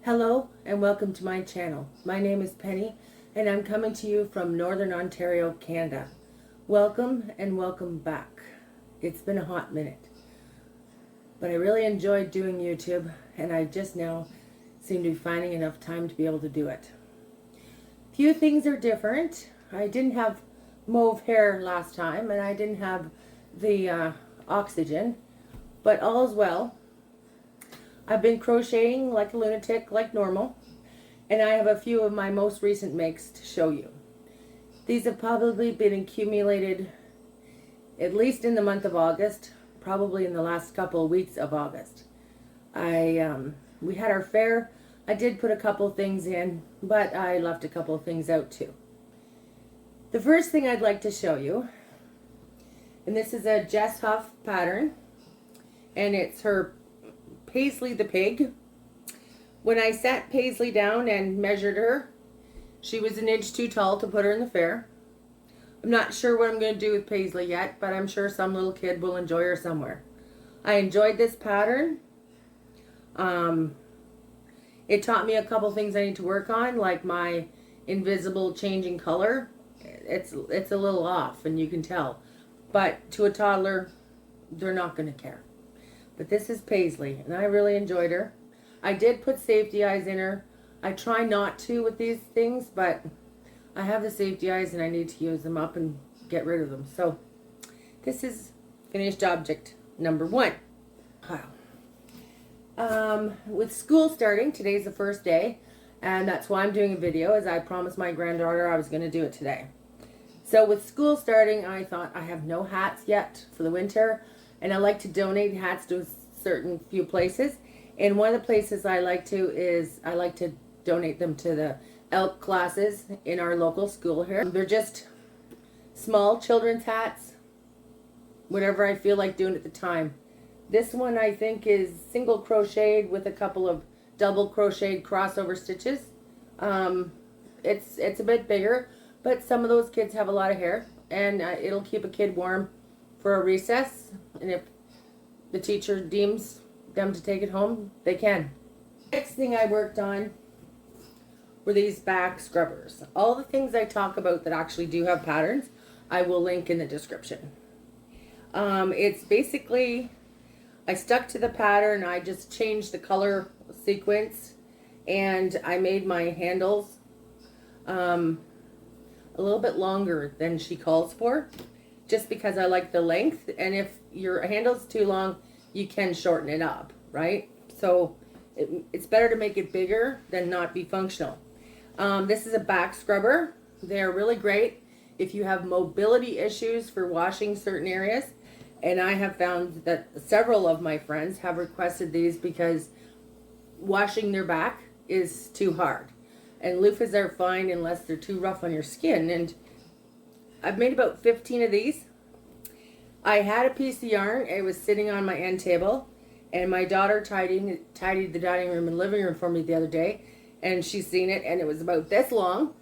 Hello and welcome to my channel. My name is Penny and I'm coming to you from Northern Ontario, Canada. Welcome and welcome back. It's been a hot minute, but I really enjoyed doing YouTube and I just now seem to be finding enough time to be able to do it. Few things are different. I didn't have mauve hair last time and I didn't have the oxygen, but all is well. I've been crocheting like a lunatic, like normal, and I have a few of my most recent makes to show you. These have probably been accumulated at least in the month of August, probably in the last couple of weeks of August. We had our fair. I did put a couple things in, but I left a couple of things out too. The first thing I'd like to show you, and this is a Jess Huff pattern, and it's her Paisley the pig. When I sat Paisley down and measured her, she was an inch too tall to put her in the fair. I'm not sure what I'm going to do with Paisley yet, but I'm sure some little kid will enjoy her somewhere. I enjoyed this pattern. It taught me a couple things I need to work on, like my invisible changing color. It's a little off, and you can tell. But to a toddler, they're not going to care. But this is Paisley, and I really enjoyed her. I did put safety eyes in her. I try not to with these things, but I have the safety eyes and I need to use them up and get rid of them. So this is finished object number 1. Wow. With school starting, today's the first day, and that's why I'm doing a video, as I promised my granddaughter I was going to do it today. So with school starting, I thought I have no hats yet for the winter. And I like to donate hats to a certain few places. And one of the places I like to donate them to the ELK classes in our local school here. They're just small children's hats, whatever I feel like doing at the time. This one I think is single crocheted with a couple of double crocheted crossover stitches. It's a bit bigger, but some of those kids have a lot of hair, and it'll keep a kid warm for a recess, and if the teacher deems them to take it home, they can. Next thing I worked on were these back scrubbers. All the things I talk about that actually do have patterns, I will link in the description. It's basically, I stuck to the pattern, I just changed the color sequence, and I made my handles a little bit longer than she calls for, just because I like the length, and if your handle's too long, you can shorten it up, right? So it's better to make it bigger than not be functional. This is a back scrubber. They're really great if you have mobility issues for washing certain areas, and I have found that several of my friends have requested these because washing their back is too hard. And loofahs are fine unless they're too rough on your skin, and I've made about 15 of these. I had a piece of yarn. It was sitting on my end table, and my daughter tidied the dining room and living room for me the other day, and she's seen it, and it was about this long,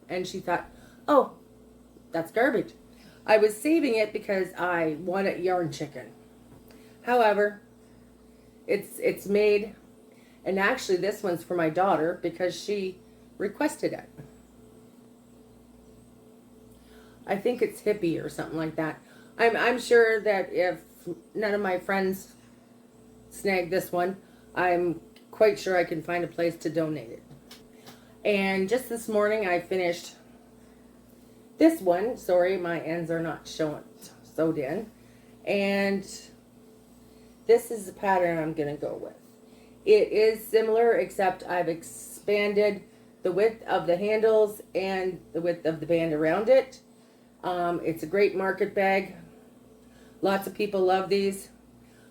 and she thought, oh, that's garbage. I was saving it because I wanted yarn chicken. However, it's made, and actually this one's for my daughter because she requested it. I think it's hippie or something like that. I'm sure that if none of my friends snag this one, I'm quite sure I can find a place to donate it. And just this morning I finished this one. Sorry, my ends are not sewed in. And this is the pattern I'm going to go with. It is similar, except I've expanded the width of the handles and the width of the band around it. It's a great market bag. Lots of people love these.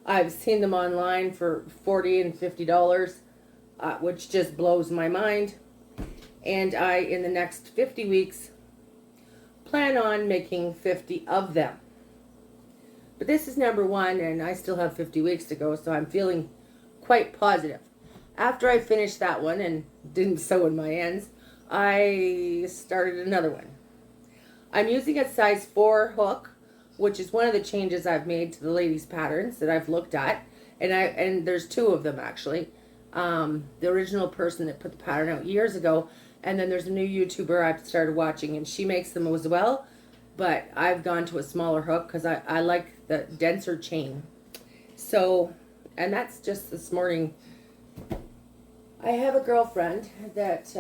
I've seen them online for $40 and $50, which just blows my mind. And I, in the next 50 weeks, plan on making 50 of them. But this is number 1, and I still have 50 weeks to go, so I'm feeling quite positive. After I finished that one and didn't sew in my ends, I started another one. I'm using a size 4 hook, which is one of the changes I've made to the ladies' patterns that I've looked at, and there's 2 of them actually. The original person that put the pattern out years ago. And then there's a new YouTuber I've started watching, and she makes them as well. But I've gone to a smaller hook because I like the denser chain. So, and that's just this morning. I have a girlfriend that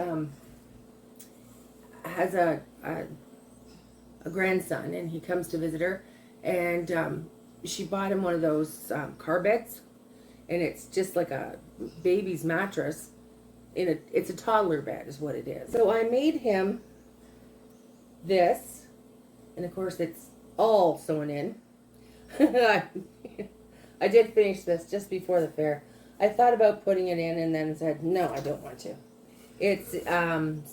has a grandson, and he comes to visit her, and she bought him one of those car beds, and it's just like a baby's mattress. It's a toddler bed is what it is. So I made him this, and of course it's all sewn in. I did finish this just before the fair. I thought about putting it in and then said, no, I don't want to. It's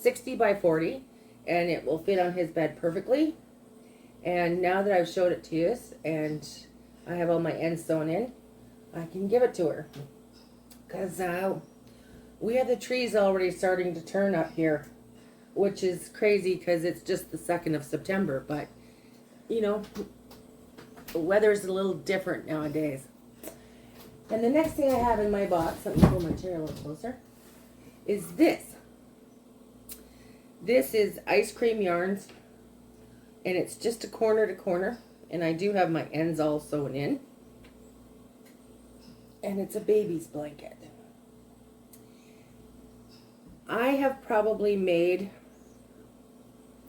60 by 40, and it will fit on his bed perfectly. And now that I've showed it to you, and I have all my ends sewn in, I can give it to her. Because we have the trees already starting to turn up here, which is crazy because it's just the 2nd of September. But, you know, the weather's a little different nowadays. And the next thing I have in my box, let me pull my chair a little closer, is this. This is ice cream yarns, and it's just a corner to corner, and I do have my ends all sewn in. And it's a baby's blanket. I have probably made,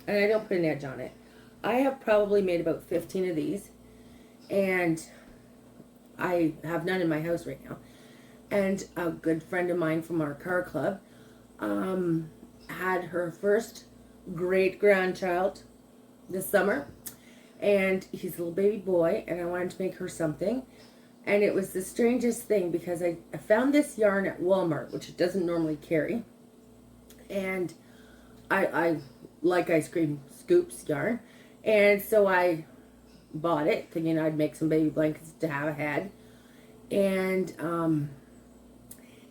and I don't put an edge on it, I have probably made about 15 of these, and I have none in my house right now. And a good friend of mine from our car club had her first great grandchild this summer, and he's a little baby boy, and I wanted to make her something. And it was the strangest thing because I found this yarn at Walmart, which it doesn't normally carry, and I like ice cream scoops yarn, and so I bought it thinking I'd make some baby blankets to have a head. And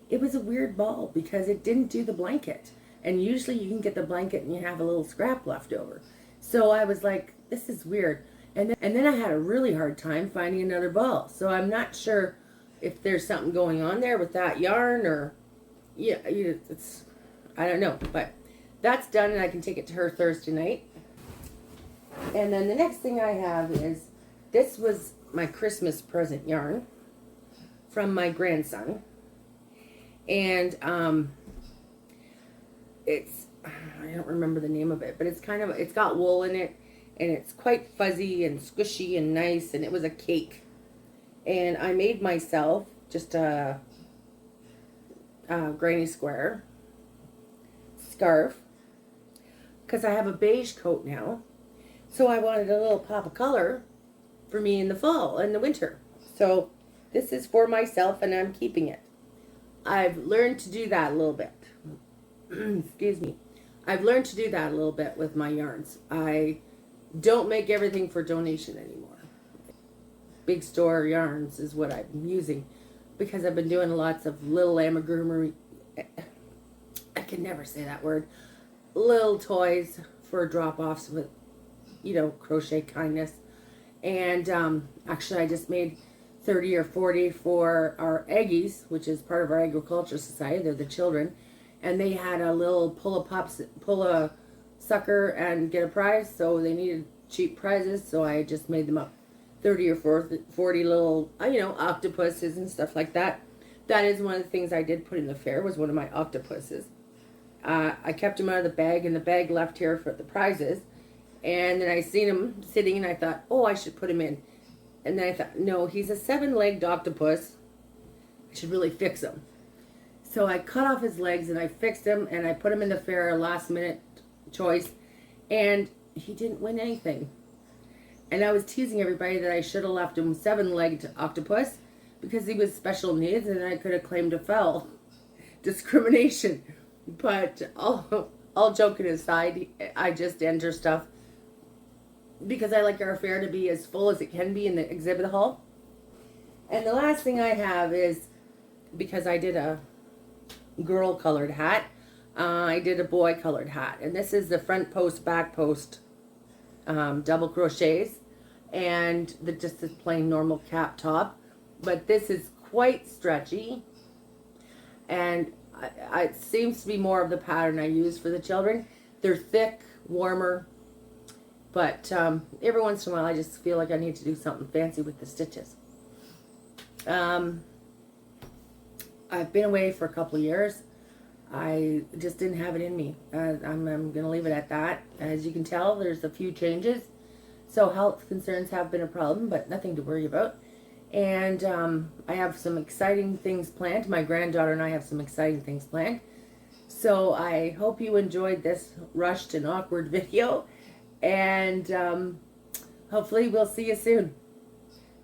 it was a weird ball because it didn't do the blanket, and usually you can get the blanket and you have a little scrap left over. So I was like, this is weird. And then I had a really hard time finding another ball, so I'm not sure if there's something going on there with that yarn, or yeah, it's, I don't know. But that's done, and I can take it to her Thursday night. And then the next thing I have is, this was my Christmas present yarn from my grandson. And it's, I don't remember the name of it, but it's kind of, it's got wool in it, and it's quite fuzzy and squishy and nice, and it was a cake. And I made myself just a granny square scarf, because I have a beige coat now. So I wanted a little pop of color for me in the fall and the winter. So this is for myself, and I'm keeping it. I've learned to do that a little bit. Excuse me. I've learned to do that a little bit with my yarns. I don't make everything for donation anymore. Big store yarns is what I'm using, because I've been doing lots of little amigurumi. I can never say that word. Little toys for drop-offs with, you know, crochet kindness. And actually I just made 30 or 40 for our Aggies, which is part of our agriculture society. They're the children, and they had a little pull a sucker and get a prize, so they needed cheap prizes, so I just made them up 30 or 40 little, you know, octopuses and stuff like that. That is one of the things I did put in the fair, was one of my octopuses. I kept him out of the bag, and the bag left here for the prizes, and then I seen him sitting, and I thought, oh, I should put him in. And then I thought, no, he's a 7-legged octopus. I should really fix him. So I cut off his legs, and I fixed him, and I put him in the fair, last minute choice, and he didn't win anything. And I was teasing everybody that I should have left him 7-legged octopus, because he was special needs, and I could have claimed a foul discrimination. But all joking aside, I just enter stuff because I like our fair to be as full as it can be in the exhibit hall. And the last thing I have is, because I did a girl colored hat, I did a boy colored hat. And this is the front post, back post double crochets, and just this plain normal cap top. But this is quite stretchy, And it seems to be more of the pattern I use for the children. They're thick, warmer, but every once in a while I just feel like I need to do something fancy with the stitches. I've been away for a couple of years. I just didn't have it in me. I'm going to leave it at that. As you can tell, there's a few changes. So health concerns have been a problem, but nothing to worry about. And I have some exciting things planned. My granddaughter and I have some exciting things planned. So I hope you enjoyed this rushed and awkward video. And hopefully we'll see you soon.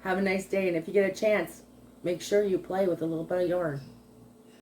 Have a nice day. And if you get a chance, make sure you play with a little bit of yarn.